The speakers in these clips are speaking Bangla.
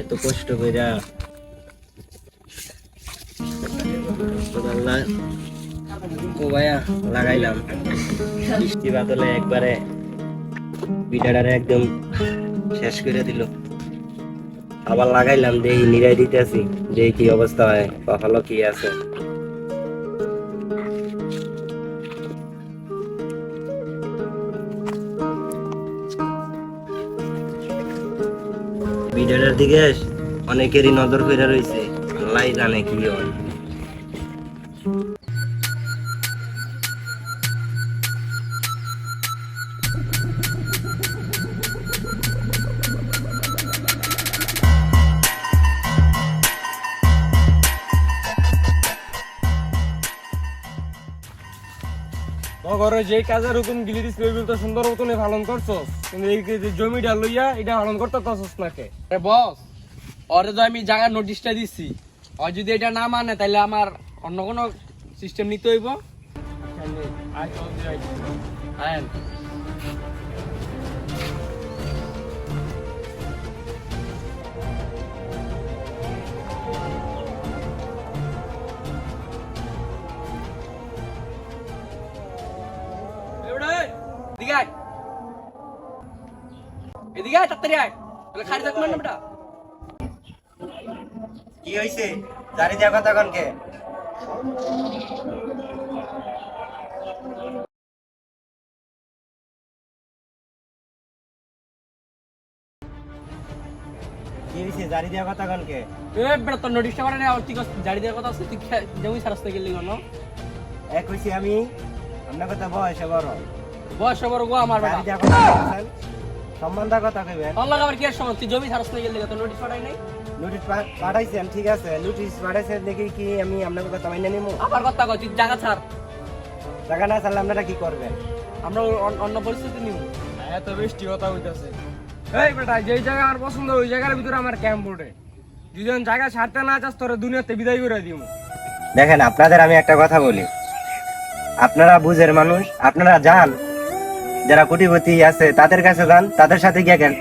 এত কষ্ট কইরা ও ভাইয়া লাগাইলাম, বৃষ্টি বাদলে একবারে বিটাটারে একদম শেষ করে দিল। আবার লাগাইলাম, দেখি নিরাই দিতেছি, দেখি কি অবস্থা হয়, কখনো কি আছে। বিটাটার দিকে অনেকেরই নজর কইরা রয়েছে, আল্লাহ জানে কি হয়। ঘরে যে কাজের হুকুম গিলি দিস ওইগুলো তো সুন্দর মতনই পালন করছস, কিন্তু এই যে জমিটা লইয়া এটা পালন করতে পারছস না কে? বস, ওরে তো আমি জায়গার নোটিশটা দিচ্ছি, আর যদি এটা না মানে তাহলে আমার অন্য কোনো সিস্টেম নিতে হইব। আয়েন। এদিকে আয়, এদিকে আয়, তাড়াতাড়ি আয়, তাহলে খালি থাকবেন না বেটা। কি হইছে? জারি দেওয়া কথা কনকে? কি হইছে? জারি দেওয়া কথা কনকে? এ বেটা, তোর নোটিশটা মানে আর তুই জারি দেওয়ার কথা আছে, তুই জমি সারাস্তে গেলি কেন? এক হইছে আমি, আপনার কথা বয়সে বড়, বয়স বড় গো আমার বেটা। জারি দেওয়া কথা বলছেন, সম্মানদার কথা কইবেন। তোর লাগা আবার কি সময়? তুই জমি সারাস্তে গেলি, তোর নোটিশ পাঠাই নাই? নোটিশ পাঠাইছেন, ঠিক আছে, নোটিশ পাঠাইছেন দেখি কি আমি আপনার কথা মাইনে নিমু? আবার কথা কয়, তুই জায়গা ছাড়, টাকা না চাইলে আপনারা কি করবেন? আমরা অন্য পরিস্থিতি নিব। এত বৃষ্টি কথা হইতাছে। এই বেটা, যেই জায়গা আমার পছন্দ ওই জায়গার ভিতরে আমার ক্যাম্প বোর্ডে, দুজন জায়গা ছাড়তে না চাস তোরে দুনিয়াতে বিদায় করে দিব। দেখেন, আপনাদের আমি একটা কথা বলি, আপনারা বুঝের মানুষ, আপনারা যান, যারা কোটিপতি আছে তাদের কাছে যান, তাদের সাথে গিয়ে কেন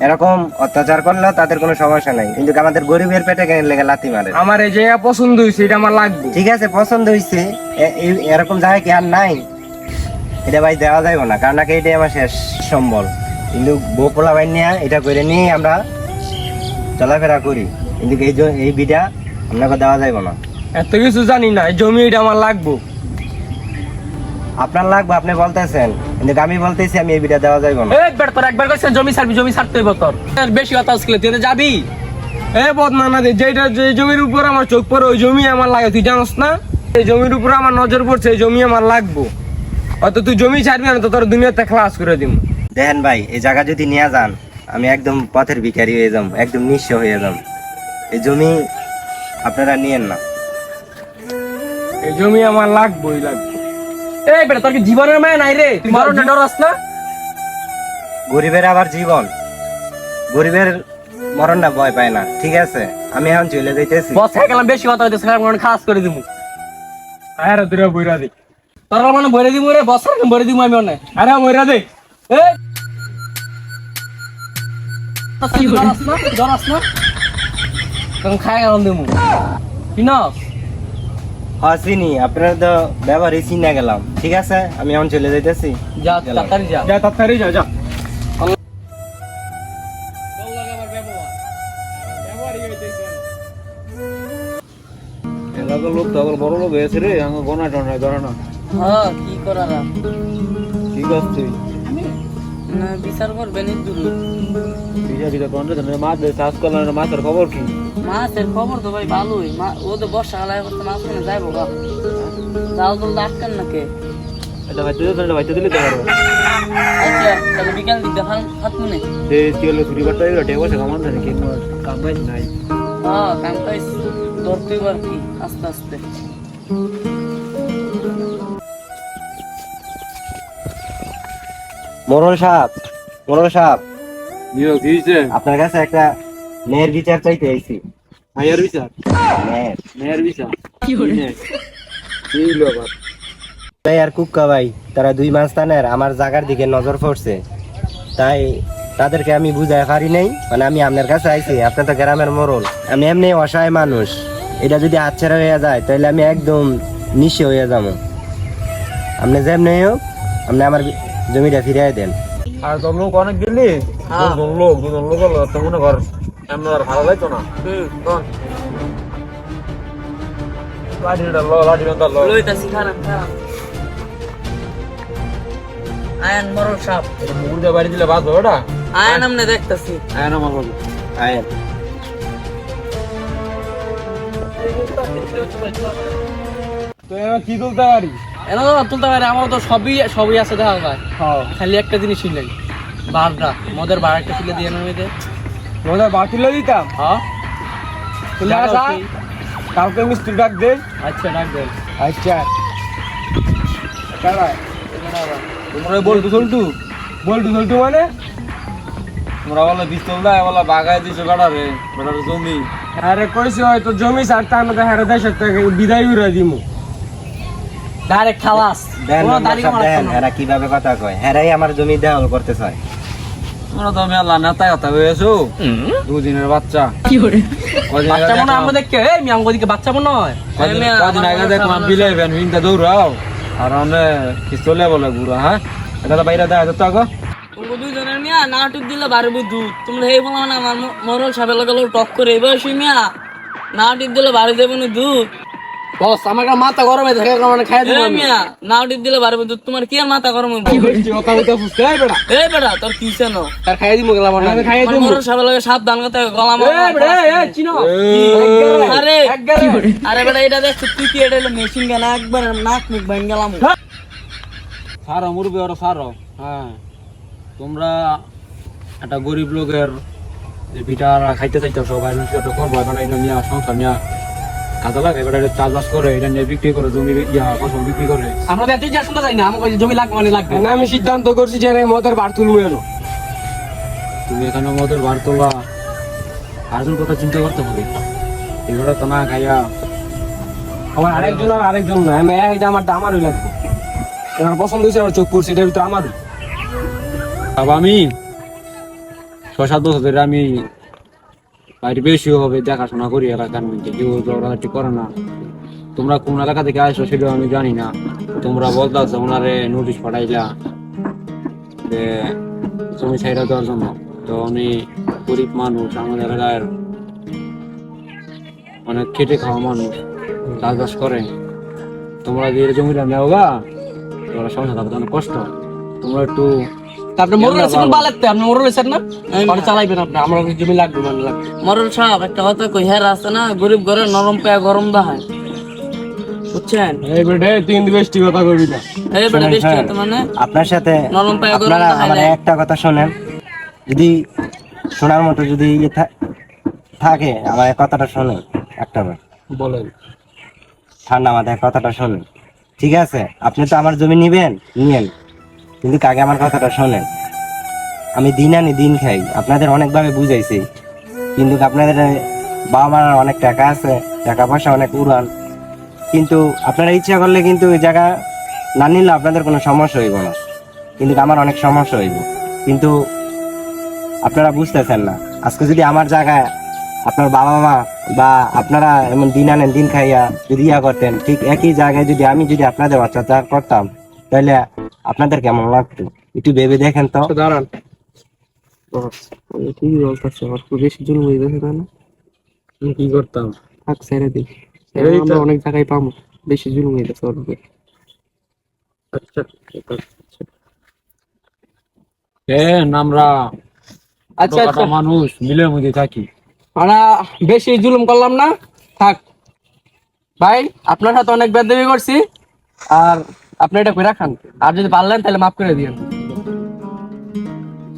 এরকম অত্যাচার করলেও তাদের কোনো সমস্যা নাই, কিন্তু আমাদের গরিবের পেটে কেন লেগে লাথি মারে? আমার এই জায়গা পছন্দ হয়েছে, এটা আমার লাগবে। ঠিক আছে, পছন্দ হয়েছে, এরকম জায়গা কি আর নাই? এটা ভাই দেওয়া যাইব না, কারণ নাকি এটাই আমার শেষ সম্বল, কিন্তু বউ পোলা ভাই নিয়ে এটা করে নিয়ে আমরা চলাফেরা করি, কিন্তু এই বিটা আপনাকে দেওয়া যাইব না। এত কিছু জানি না, এই জমি এটা আমার লাগবে। আপনার লাগবে আপনি বলতেছেন, কিন্তু আমি বলতেছি আমি এই বিটা দেওয়া যাইব না। এই বেটা, তোর একবার কইছ জমি ছাড়বি, জমি ছাড়তে হইব তোর। বেশি কথা আজকে তুই তো যাবি। এ বদনানা দে, যেটা যে জমির উপর আমার চোখ পড়ে ওই জমি আমার লাগে, তুই জানোস না? এই জমির উপর আমার নজর পড়ছে, এই জমি আমার লাগবে। হয়তো তুই জমি ছাড়বি না, তো তোর দুনিয়াতে ক্লাস করে দিব। দেখেন ভাই, এই জায়গা যদি নিয়ে যান, আমি একদম পথের ভিখারি হয়ে যাম, একদম নিঃস্ব হয়ে যাম। এই জমি আপনারা নিয়েন না। এই জমি আমার লাগবেই লাগবে। এই বেটা, তোর কি জীবনের মায়া নাই রে? তুই মরণে ডরাস না? গরিবের আবার জীবন, গরিবের মরণটা ভয় পায় না। ঠিক আছে, আমি এখন চলে যাইতেছি। বস হয়ে গেলাম, বেশি কথা হইতেছে, খাস করে দিব। আরে তুই বইরা দে, তোর মানে ভরে দিব রে, বস ভরে দিব আমি অনেক। আরে বইরা দে। এই ডরাস না, ডরাস না, তখন খাই গেলাম দেবো কি না? চিনি, আপনার তো ব্যবহারই চিনা গেলাম। ঠিক আছে, আমি এখন চলে যাইতেছি। যা তাড়াতাড়ি যা, যা তাড়াতাড়ি যা, যা। এলাকার লোক তো বড় লোক হয়েছে রে, আমার গোনা টনায় ধরে না। হ্যাঁ, কি করার আর? ঠিক আছে, না, বিচার করবেন একটু। বিচার কোনটা মাছ চাষ করলাম, মাছের খবর কি? মাছের খবর তো ভাই ভালোই, ও তো বর্ষাকালে করতে মাছ কিনে যাইবো গা, যাও তো আটকান না কে? এটা ভাইতে দিলে তো পারবো। আচ্ছা, তাহলে বিকাল দিকে হাত মনে। কি হলো, ছুটি বার্তা দিল, টেক বসে কামান জানি কি কাম পাই নাই। হ্যাঁ, কাম কাজ ধরতেই পার কি আস্তে আস্তে। মোরল সাহেব, মোরল সাহেব, কি হয়েছে? আপনার কাছে একটা ন্যায়ের বিচার চাইতে আইছি। ভাইয়ার বিচার? ন্যায়ের মেয়ের বিচার কি হলো আবার? ভাই আর কুক্কা ভাই, তারা দুই মাস তানের আমার জায়গার দিকে নজর পড়ছে, তাই তাদেরকে আমি বুঝাই পারি নাই, মানে আমি আপনার কাছে আইছি, আপনি তো গ্রামের মোড়ল, আমি এমনি অসহায় মানুষ, এটা যদি হাতছাড়া হয়ে যায় তাহলে আমি একদম নিঃস্ব হয়ে যাবো। আপনি যেমনি হোক আপনি আমার জমিটা ফিরিয়ে দেন। আর তোর লোক অনেক গেলি, দুজন লোক হলো, তো মনে কর এমন আর ভালো লাগতো না। লাঠি লইতাছি খারাপ আয়ান মরল সাপ মুরগা বাড়ি দিলে বাঁচবো ওটা। আয়ান আমনে দেখতাছি আয় না আমার বাবু। আয়েন। তো এবার কি তুলতে পারি? এনে তো তুলতে পারে, আমার তো সবই আছে দেখা যায়। খালি একটা জিনিস ছিল বারটা, মদের বার একটা তুলে দিয়ে নেবে। মজার বাতিলে দিতাম। হ্যাঁ তুলে আসা, কালকে মিস্ত্রি ডাক দে। আচ্ছা ডাক দেন। আচ্ছা কারা তোমরা বলটু চলটু বল্টু সল্টু মানে? তোমরা বলো পিস্তল দেয়, বলো বাগায় দিছো গাড়ারে বেটার জমি। আরে কইছি হয়তো জমি ছাড়তে আমাদের হারে দেশের থেকে বিদায় উড়ে দিমু। ডাইরেক্ট খালাস। দেন কোনো মেম্বার দাড়ি সাহেব, মারাচ্ছ দেন, না। এরা কিভাবে কথা কয়, হেরাই আমার জমি দেওয়াল করতে চায়। তোমরা তো মেলা নেতা কথা হয়েছো, দুদিনের বাচ্চা। কদিন আগে বাচ্চা মনে হয় দেখলাম- আমাদেরকে, এই আমি আমাদেরকে বাচ্চা মনে হয়। কদিন আগে দেখলাম বিলাই ভ্যান ভিনটা দৌড়াও, আর অনেক পিস্তলে বলে ঘুরা। হ্যাঁ, এটা তো বাইরে দেয় তো আগো। তোমরা দুইজনের মিয়া নাটক দিলে বাড়বে দুধ। তোমরা এই বলো না আমার মরল সাপের লগে টক করে এবার মিয়া নাটক দিলে বাড়ি দেবে না দুধ। বস আমার মাথা গরমে থাকে, মানে খাই দিব এই মিয়া নাটক দিলে বাড়বে দুধ। তোমার কি আর মাথা গরম হইব? কথা বলতে ফুসকে এই বেটা, এই বেটা তোর কি চেন? তার খাই দিব গেলাম না, খাই দিব। মরল সাপের লগে সাবধান কথা গলা এই বেটা, এই চিনো আরে একবারে আরে বেটা এটা দেখ তুই কি এটা মেশিন গান একবার নাক মুখ ভাঙ গেলাম। সারো মুরবি ওরা সারো। হ্যাঁ, তোমরা একটা গরিব লোকের যে পিঠা খাইতে চাইতো সবাই করবো, এটা নিয়ে সংসার নিয়ে কাজে লাগে। এবার চাষবাস করে এটা নিয়ে বিক্রি করে, জমি ফসল বিক্রি করে। আমরা তো এতই যা শুনতে চাই না, আমাকে জমি লাগবে মানে লাগবে। না, আমি সিদ্ধান্ত করছি যে আমি মদের বার তুলবো এলো। তুমি এখানে মদের বার তোলা, আরেকজন কথা চিন্তা করতে হবে। এগুলো তো না খাইয়া আমার আরেকজন আর আরেকজন না, আমি এটা আমারই লাগবে। আমার পছন্দ হয়েছে, আমার চোখ পড়ছে, এটার ভিতরে আমারই। বাবা আমি 6-7 বছর ধরে আমি বাইরে বেশিও হবে দেখাশোনা করি এলাকার মধ্যে, কেউ জড়াটি করে না। তোমরা কোন এলাকা থেকে আসো সেটাও আমি জানি না। তোমরা বলতেছো ওনারে নোটিশ পাঠাইলা যে জমি ছাইড়া দেওয়ার জন্য। তো উনি গরিব মানুষ, আমাদের এলাকার অনেক খেটে খাওয়া মানুষ, চাষবাস করে। তোমরা যে জমিটা নেও গা, তোমরা সংসার থাকতে অনেক কষ্ট। তোমরা একটু তারপরে মরল আছে কোন বালাতে, আপনি মরল আছেন না, মানে চালাইবেন আপনি, আমরা জমি লাগবে মানে লাগবে। মরল সাপ একটা কথা কই, হ্যাঁ আছে না গরিব ঘরে নরম পায়া গরম দাহায়, বুঝছেন? এই বেটে তুই কিন্তু বেশি কথা করবি না। এই বেটা শুনেন বেশি স্যার, হতো মানে আপনার সাথে নরম পায়ে গরম আপনারা দাহায় আমার যায়। একটা কথা শোনেন, যদি শোনার মতো যদি থাকে আমার এই কথাটা শোনেন একটা বার, বলেন। ঠান্ডা মাথায় কথাটা শোনেন, ঠিক আছে? আপনি তো আমার জমি নিবেন, নিয়েন, কিন্তু আগে আমার কথাটা শোনেন। আমি দিন আনি দিন খাই, আপনাদের অনেকভাবে বুঝাইছি, কিন্তু আপনাদের বাবা মার অনেক টাকা আছে, টাকা পয়সা অনেক উড়ান, কিন্তু আপনারা ইচ্ছা করলে কিন্তু ওই জায়গা না নিলে আপনাদের কোনো সমস্যা হইব না, কিন্তু আমার অনেক সমস্যা হইব। কিন্তু আপনারা বুঝতেছেন না। আজকে যদি আমার জায়গায় আপনার বাবা মা বা আপনারা এমন দিন আনেন দিন খাইয়া যদি ইয়া করতেন, ঠিক একই জায়গায় যদি আমি যদি আপনাদের অত্যাচার করতাম, তাহলে আপনাদের কেমন লাগতো একটু ভেবে দেখেন তো। দাঁড়ান, আমি ঠিকই বলতেছি, আমার খুব বেশি জুলুম হয়ে গেছে না। আমি কি করতাম? থাক ছেড়ে দিই, ছেড়ে দিতে? আমরা অনেক জায়গায় পাবো, বেশি জুলুম হয়ে গেছে ওর উপরে। আচ্ছা আমরা আচ্ছা আচ্ছা, মানুষ মিলের মধ্যে থাকি। আমরা বেশি জুলুম করলাম না, থাক ভাই। আপনার সাথে অনেক বেদবি করছি, আর আপনি এটা করে রাখান, আর যদি পারলেন তাহলে মাফ করে দিন।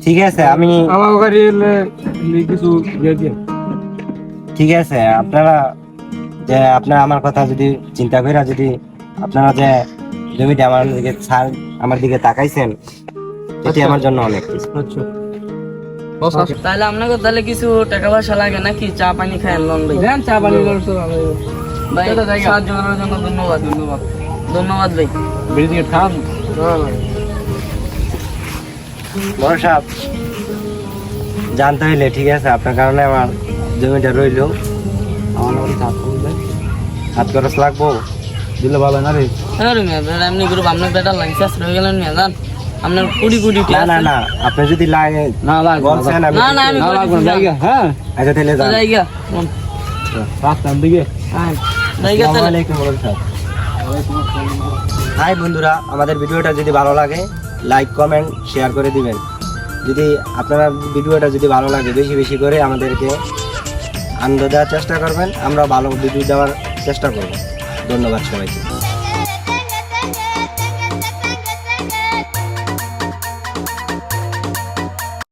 ঠিক আছে, আমি আমার গাড়ি এলে কিছু দিয়ে দিয়ে। ঠিক আছে, আপনারা যে আপনারা আমার কথা যদি চিন্তা করে যদি আপনারা যে জমিটা আমার দিকে তাকাইছেন, এটি আমার জন্য অনেক কিছু। আচ্ছা তাহলে আপনাকে তাহলে কিছু টাকা পয়সা লাগে নাকি? চা পানি খায়েন লন ভাই। দেন চা পানি ভাই এটা জায়গা। সাহায্য করার জন্য ধন্যবাদ। ধন্যবাদ ভাই। বেরিয়ে খান। বড় সাহেব, জানতে হইলে ঠিক আছে, আপনার কারণে আমার জমিটা রইলো। আমার বাড়ি হাত করবে হাত খরচ লাগবো। দিলে ভালো না রে। হ্যাঁ রে মিয়া বেটা এমনি করে আপনার বেটার লাইন শেষ হয়ে গেলেন মিয়া জান আপনার কোটি কোটি না না না, আপনি যদি লাগে না লাগবে বলছেন আমি না না আমি না লাগবে না, জায়গা হ্যাঁ আচ্ছা তাহলে যান। যাই গিয়া রাস্তার দিকে যাই গিয়া আসসালামু তাহলে আলাইকুম মোড়ল সাহেব। হাই বন্ধুরা, আমাদের ভিডিওটা যদি ভালো লাগে লাইক কমেন্ট শেয়ার করে দিবেন। যদি আপনারা ভিডিওটা যদি ভালো লাগে বেশি বেশি করে আমাদেরকে আনন্দ দেওয়ার চেষ্টা করবেন, আমরা ভালো ভিডিও দেওয়ার চেষ্টা করব। ধন্যবাদ সবাইকে।